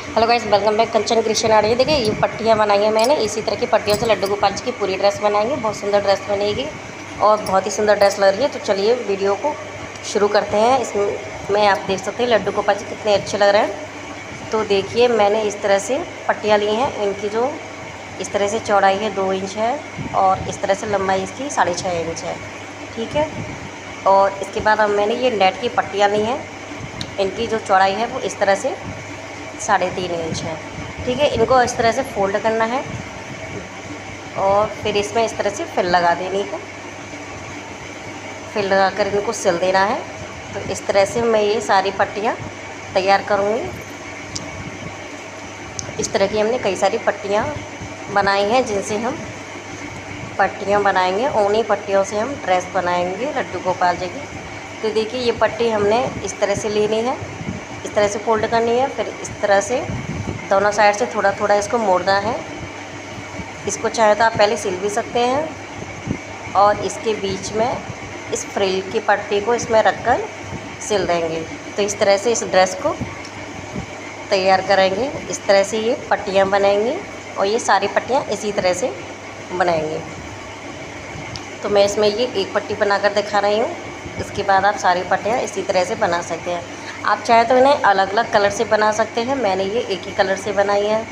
Hello guys, welcome back कंचन Christian art. देखिए ये पट्टियाँ बनाई हैं मैंने। इसी तरह की पट्टियों से लड्डू गोपाल जी की पूरी ड्रेस बनाएंगे। बहुत सुंदर ड्रेस बनेगी और बहुत ही सुंदर ड्रेस लग रही है। तो चलिए वीडियो को शुरू करते हैं। इसमें आप देख सकते हैं लड्डू गोपाल जी कितने अच्छे लग रहे हैं। तो देखिए मैंने इस तरह से पट्टियाँ ली हैं। इनकी जो इस तरह से चौड़ाई है 2 इंच है और इस तरह से लंबाई इसकी 6.5 इंच है। ठीक है। और इसके बाद अब मैंने ये नेट की पट्टियाँ ली हैं। इनकी जो चौड़ाई है वो इस तरह से 3.5 इंच है। ठीक है। इनको इस तरह से फोल्ड करना है और फिर इसमें इस तरह से फिल लगा देनी है। फिल लगा कर इनको सिल देना है। तो इस तरह से मैं ये सारी पट्टियाँ तैयार करूँगी। इस तरह की हमने कई सारी पट्टियाँ बनाई हैं जिनसे हम पट्टियाँ बनाएंगे। उन्हीं पट्टियों से हम ड्रेस बनाएंगे लड्डू गोपाल जी की। तो देखिए ये पट्टी हमने इस तरह से लेनी है, इस तरह से फोल्ड करनी है। फिर इस तरह से दोनों साइड से थोड़ा थोड़ा इसको मोड़ना है। इसको चाहे तो आप पहले सिल भी सकते हैं और इसके बीच में इस फ्रिल की पट्टी को इसमें रखकर सिल देंगे। तो इस तरह से इस ड्रेस को तैयार करेंगे। इस तरह से ये पट्टियाँ बनाएंगी और ये सारी पट्टियाँ इसी तरह से बनाएंगे। तो मैं इसमें ये एक पट्टी बनाकर दिखा रही हूँ। इसके बाद आप सारी पट्टियाँ इसी तरह से बना सकते हैं। आप चाहे तो इन्हें अलग अलग कलर से बना सकते हैं। मैंने ये एक ही कलर से बनाई है।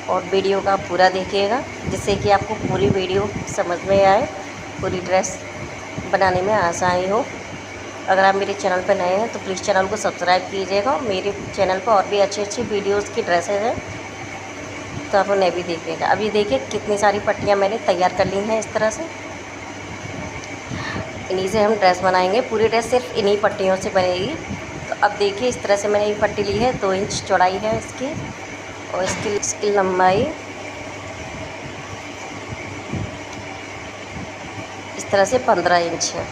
और वीडियो का पूरा देखिएगा जिससे कि आपको पूरी वीडियो समझ में आए, पूरी ड्रेस बनाने में आसानी हो। अगर आप मेरे चैनल पर नए हैं तो प्लीज़ चैनल को सब्सक्राइब कीजिएगा। मेरे चैनल पर और भी अच्छी अच्छी वीडियोज़ की ड्रेसेज हैं तो आप उन्हें भी देखिएगा। अभी देखिए कितनी सारी पट्टियाँ मैंने तैयार कर ली हैं। इस तरह से इन्हीं से हम ड्रेस बनाएंगे। पूरी ड्रेस सिर्फ इन्हीं पट्टियों से बनेगी। तो अब देखिए इस तरह से मैंने एक पट्टी ली है, 2 इंच चौड़ाई है इसकी और इसकी लंबाई इस तरह से 15 इंच है।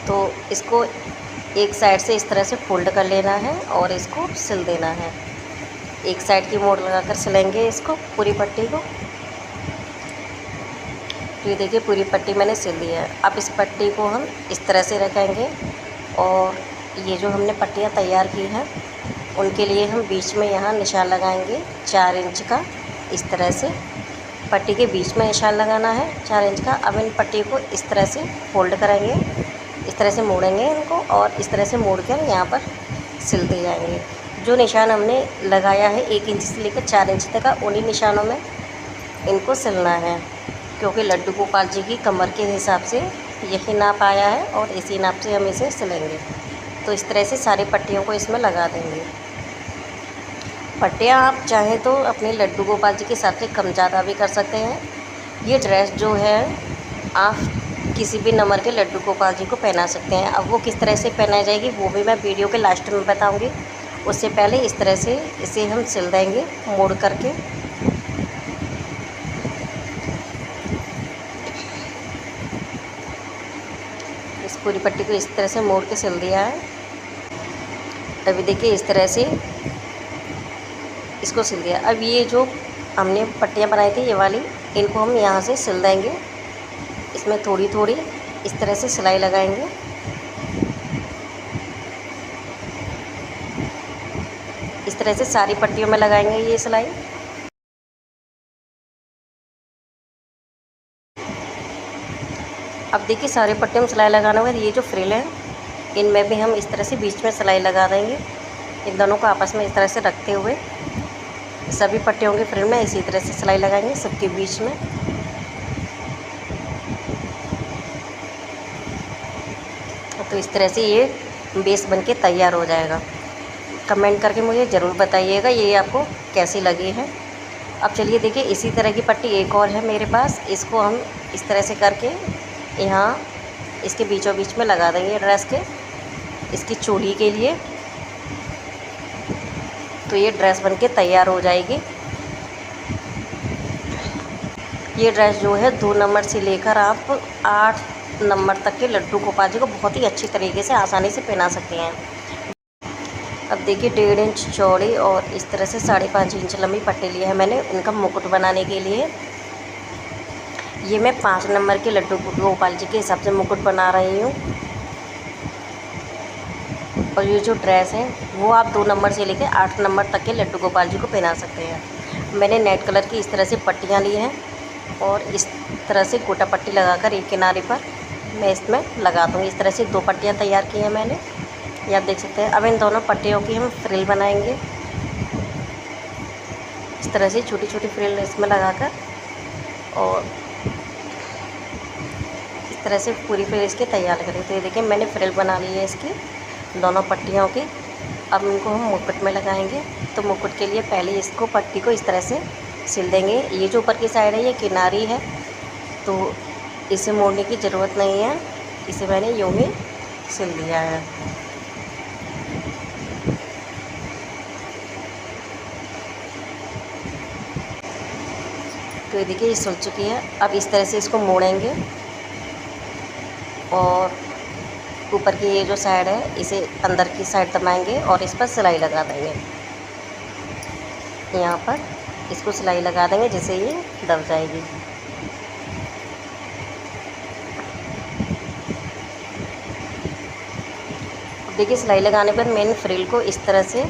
तो इसको एक साइड से इस तरह से फोल्ड कर लेना है और इसको सिल देना है। एक साइड की मोड़ लगाकर सिलेंगे इसको, पूरी पट्टी को। तो ये देखिए पूरी पट्टी मैंने सिल दी है। अब इस पट्टी को हम इस तरह से रखेंगे और ये जो हमने पट्टियाँ तैयार की हैं उनके लिए हम बीच में यहाँ निशान लगाएंगे 4 इंच का। इस तरह से पट्टी के बीच में निशान लगाना है 4 इंच का। अब इन पट्टी को इस तरह से फोल्ड करेंगे, इस तरह से मोड़ेंगे इनको और इस तरह से मोड़ कर यहाँ पर सिलते जाएंगे। जो निशान हमने लगाया है 1 इंच से लेकर 4 इंच तक का, उन्हीं निशानों में इनको सिलना है क्योंकि लड्डू गोपाल जी की कमर के हिसाब से यही नाप आया है और इसी नाप से हम इसे सिलेंगे। तो इस तरह से सारी पट्टियों को इसमें लगा देंगे। पट्टियाँ आप चाहें तो अपने लड्डू गोपाल जी के हिसाब से कम ज़्यादा भी कर सकते हैं। ये ड्रेस जो है आप किसी भी नंबर के लड्डू गोपाल जी को पहना सकते हैं। अब वो किस तरह से पहनाई जाएगी वो भी मैं वीडियो के लास्ट में बताऊँगी। उससे पहले इस तरह से इसे हम सिल देंगे मोड़ करके। इस पूरी पट्टी को इस तरह से मोड़ के सिल दिया है। अभी देखिए इस तरह से इसको सिल दिया। अब ये जो हमने पट्टियाँ बनाई थी ये वाली, इनको हम यहाँ से सिल देंगे। इसमें थोड़ी थोड़ी इस तरह से सिलाई लगाएंगे। इस तरह से सारी पट्टियों में लगाएंगे ये सिलाई। अब देखिए सारी पट्टियों में सिलाई लगाने के बाद ये जो फ्रिल है इनमें भी हम इस तरह से बीच में सिलाई लगा देंगे। इन दोनों को आपस में इस तरह से रखते हुए सभी पट्टियों के फ्रिल में इसी तरह से सिलाई लगाएंगे सबके बीच में। तो इस तरह से ये बेस बनके तैयार हो जाएगा। कमेंट करके मुझे ज़रूर बताइएगा ये आपको कैसी लगी है। अब चलिए देखिए इसी तरह की पट्टी एक और है मेरे पास। इसको हम इस तरह से करके यहाँ इसके बीचों बीच में लगा देंगे ड्रेस के, इसकी चोली के लिए। तो ये ड्रेस बनके तैयार हो जाएगी। ये ड्रेस जो है 2 नंबर से लेकर आप 8 नंबर तक के लड्डू गोपाल जी को बहुत ही अच्छी तरीके से आसानी से पहना सकते हैं। अब देखिए 1.5 इंच चौड़ी और इस तरह से 5.5 इंच लंबी पट्टी ली है मैंने उनका मुकुट बनाने के लिए। ये मैं 5 नंबर के लड्डू गोपाल जी के हिसाब से मुकुट बना रही हूँ। और ये जो ड्रेस है वो आप 2 नंबर से लेकर 8 नंबर तक के लड्डू गोपाल जी को पहना सकते हैं। मैंने नेट कलर की इस तरह से पट्टियाँ ली हैं और इस तरह से गोटा पट्टी लगाकर एक किनारे पर मैं इसमें लगा दूँगी। इस तरह से 2 पट्टियाँ तैयार की हैं मैंने, ये आप देख सकते हैं। अब इन दोनों पट्टियों की हम फ्रिल बनाएंगे। इस तरह से छोटी छोटी फ्रिल इसमें लगाकर और इस तरह से पूरी फ्रिल इसकी तैयार करें। तो ये देखिए मैंने फ्रिल बना ली है इसकी दोनों पट्टियों की। अब इनको हम मुकुट में लगाएंगे। तो मुकुट के लिए पहले इसको पट्टी को इस तरह से सिल देंगे। ये जो ऊपर की साइड है ये किनारी है, तो इसे मोड़ने की ज़रूरत नहीं है, इसे मैंने यूँ ही सिल दिया है। तो ये देखिए ये सिल चुकी है। अब इस तरह से इसको मोड़ेंगे और ऊपर की ये जो साइड है इसे अंदर की साइड दबाएंगे और इस पर सिलाई लगा देंगे। यहाँ पर इसको सिलाई लगा देंगे जिससे ये दब जाएगी। देखिए सिलाई लगाने पर मैं फ्रिल को इस तरह से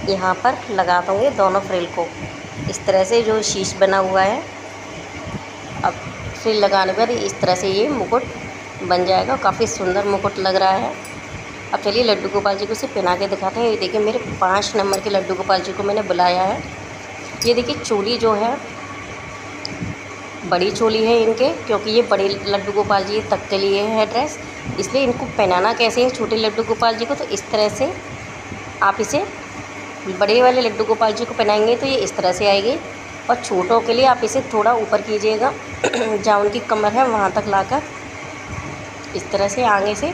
यहाँ पर लगा दूँगी, दोनों फ्रिल को इस तरह से जो शीश बना हुआ है। अब फ्रिल लगाने पर इस तरह से ये मुकुट बन जाएगा। काफ़ी सुंदर मुकुट लग रहा है। अब चलिए लड्डू गोपाल जी को इसे पहना के दिखाते हैं। ये देखिए मेरे 5 नंबर के लड्डू गोपाल जी को मैंने बुलाया है। ये देखिए चोली जो है बड़ी चोली है इनके, क्योंकि ये बड़े लड्डू गोपाल जी तक के लिए है ड्रेस, इसलिए इनको पहनाना कैसे है छोटे लड्डू गोपाल जी को। तो इस तरह से आप इसे बड़े वाले लड्डू गोपाल जी को पहनाएंगे तो ये इस तरह से आएगी, और छोटों के लिए आप इसे थोड़ा ऊपर कीजिएगा जहाँ उनकी कमर है वहाँ तक लाकर इस तरह से आगे से,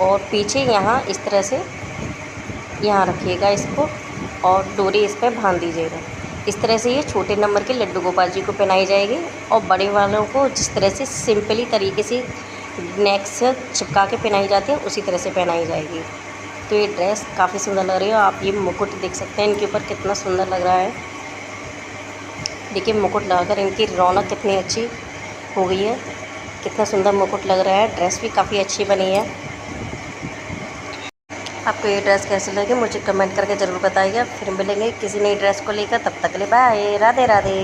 और पीछे यहाँ इस तरह से यहाँ रखिएगा इसको और डोरी इस पर बांध दीजिएगा। इस तरह से ये छोटे नंबर के लड्डू गोपाल जी को पहनाई जाएगी, और बड़े वालों को जिस तरह से सिंपली तरीके से नेक से चिपका के पहनाई जाती है उसी तरह से पहनाई जाएगी। तो ये ड्रेस काफ़ी सुंदर लग रही है। आप ये मुकुट देख सकते हैं इनके ऊपर कितना सुंदर लग रहा है। देखिए मुकुट लगाकर इनकी रौनक कितनी अच्छी हो गई है, कितना सुंदर मुकुट लग रहा है। ड्रेस भी काफ़ी अच्छी बनी है। आपको ये ड्रेस कैसे लगी मुझे कमेंट करके ज़रूर बताइएगा। फिर मिलेंगे किसी नई ड्रेस को लेकर, तब तक के लिए बाय, राधे राधे।